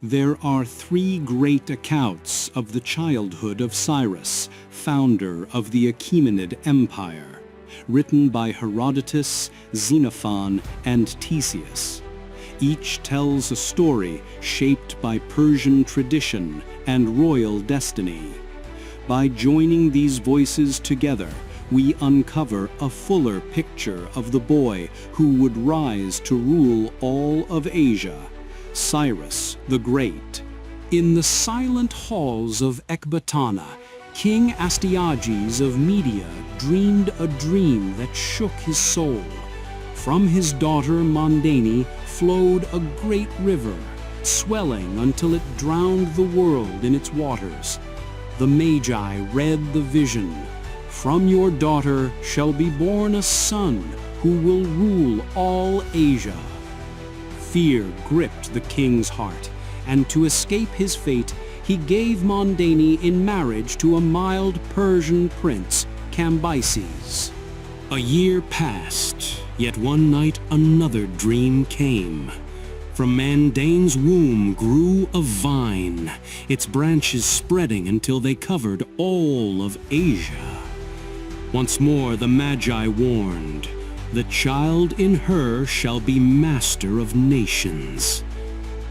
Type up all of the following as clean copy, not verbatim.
There are three great accounts of the childhood of Cyrus, founder of the Achaemenid Empire, written by Herodotus, Xenophon, and Ctesias. Each tells a story shaped by Persian tradition and royal destiny. By joining these voices together, we uncover a fuller picture of the boy who would rise to rule all of Asia, Cyrus the Great. In the silent halls of Ecbatana, King Astyages of Media dreamed a dream that shook his soul. From his daughter Mandane flowed a great river, swelling until it drowned the world in its waters. The Magi read the vision. From your daughter shall be born a son who will rule all Asia. Fear gripped the king's heart, and to escape his fate, he gave Mandane in marriage to a mild Persian prince, Cambyses. A year passed, yet one night another dream came. From Mandane's womb grew a vine, its branches spreading until they covered all of Asia. Once more the Magi warned, the child in her shall be master of nations.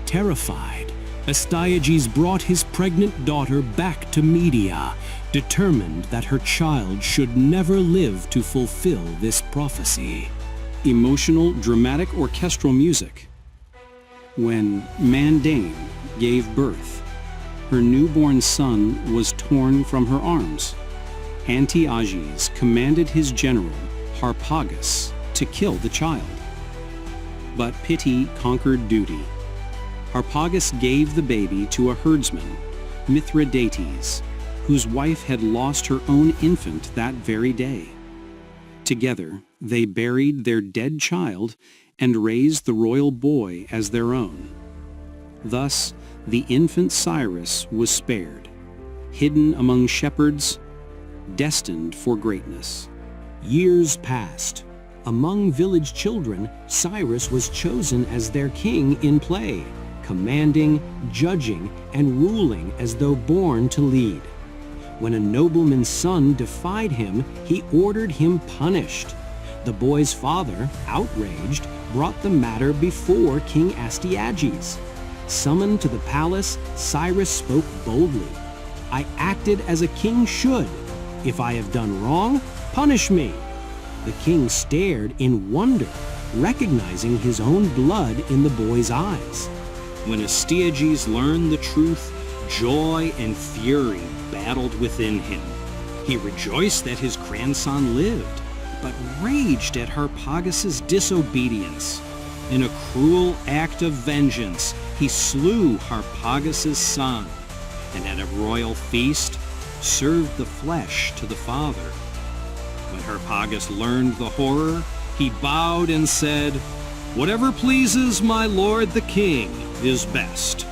Terrified, Astyages brought his pregnant daughter back to Media, determined that her child should never live to fulfill this prophecy. Emotional, dramatic orchestral music. When Mandane gave birth, her newborn son was torn from her arms. Astyages commanded his general, Harpagus, to kill the child. But pity conquered duty. Harpagus gave the baby to a herdsman, Mithridates, whose wife had lost her own infant that very day. Together, they buried their dead child and raised the royal boy as their own. Thus, the infant Cyrus was spared, hidden among shepherds, destined for greatness. Years passed. Among village children, Cyrus was chosen as their king in play, commanding, judging, and ruling as though born to lead. When a nobleman's son defied him, he ordered him punished. The boy's father, outraged, brought the matter before King Astyages. Summoned to the palace, Cyrus spoke boldly. "I acted as a king should. If I have done wrong, punish me." The king stared in wonder, recognizing his own blood in the boy's eyes. When Astyages learned the truth, joy and fury battled within him. He rejoiced that his grandson lived, but raged at Harpagus' disobedience. In a cruel act of vengeance, he slew Harpagus' son, and at a royal feast, served the flesh to the father. When Harpagus learned the horror, he bowed and said, "Whatever pleases my lord the king is best."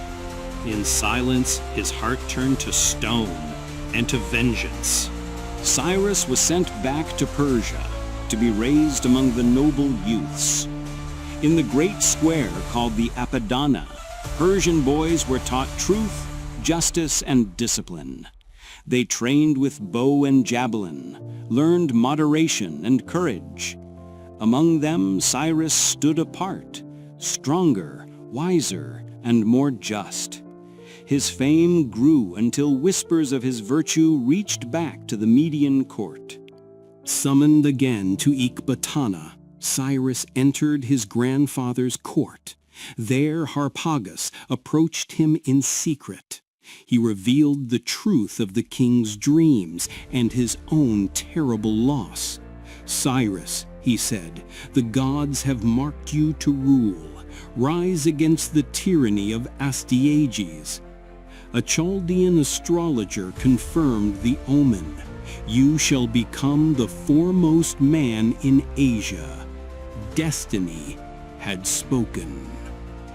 In silence, his heart turned to stone and to vengeance. Cyrus was sent back to Persia to be raised among the noble youths. In the great square called the Apadana, Persian boys were taught truth, justice, and discipline. They trained with bow and javelin, learned moderation and courage. Among them, Cyrus stood apart, stronger, wiser, and more just. His fame grew until whispers of his virtue reached back to the Median court. Summoned again to Ecbatana, Cyrus entered his grandfather's court. There Harpagus approached him in secret. He revealed the truth of the king's dreams and his own terrible loss. "Cyrus," he said, "the gods have marked you to rule. Rise against the tyranny of Astyages." A Chaldean astrologer confirmed the omen. "You shall become the foremost man in Asia." Destiny had spoken.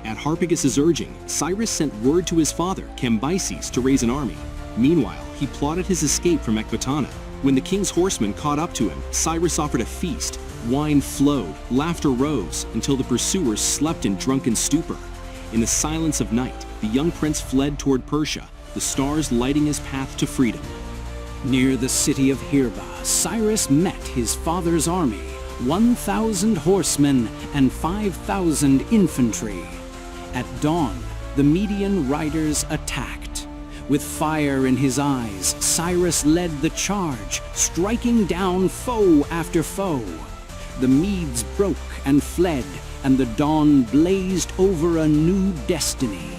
At Harpagus' urging, Cyrus sent word to his father, Cambyses, to raise an army. Meanwhile, he plotted his escape from Ecbatana. When the king's horsemen caught up to him, Cyrus offered a feast. Wine flowed, laughter rose, until the pursuers slept in drunken stupor. In the silence of night, the young prince fled toward Persia, the stars lighting his path to freedom. Near the city of Hirba, Cyrus met his father's army, 1,000 horsemen and 5,000 infantry. At dawn, the Median riders attacked. With fire in his eyes, Cyrus led the charge, striking down foe after foe. The Medes broke and fled, and the dawn blazed over a new destiny.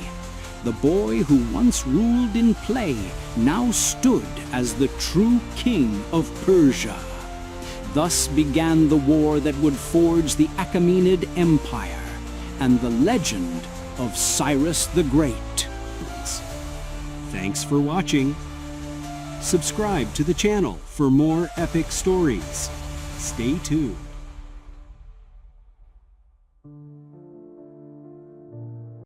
The boy who once ruled in play now stood as the true king of Persia. Thus began the war that would forge the Achaemenid Empire and the legend of Cyrus the Great. Thanks for watching. Subscribe to the channel for more epic stories. Stay tuned.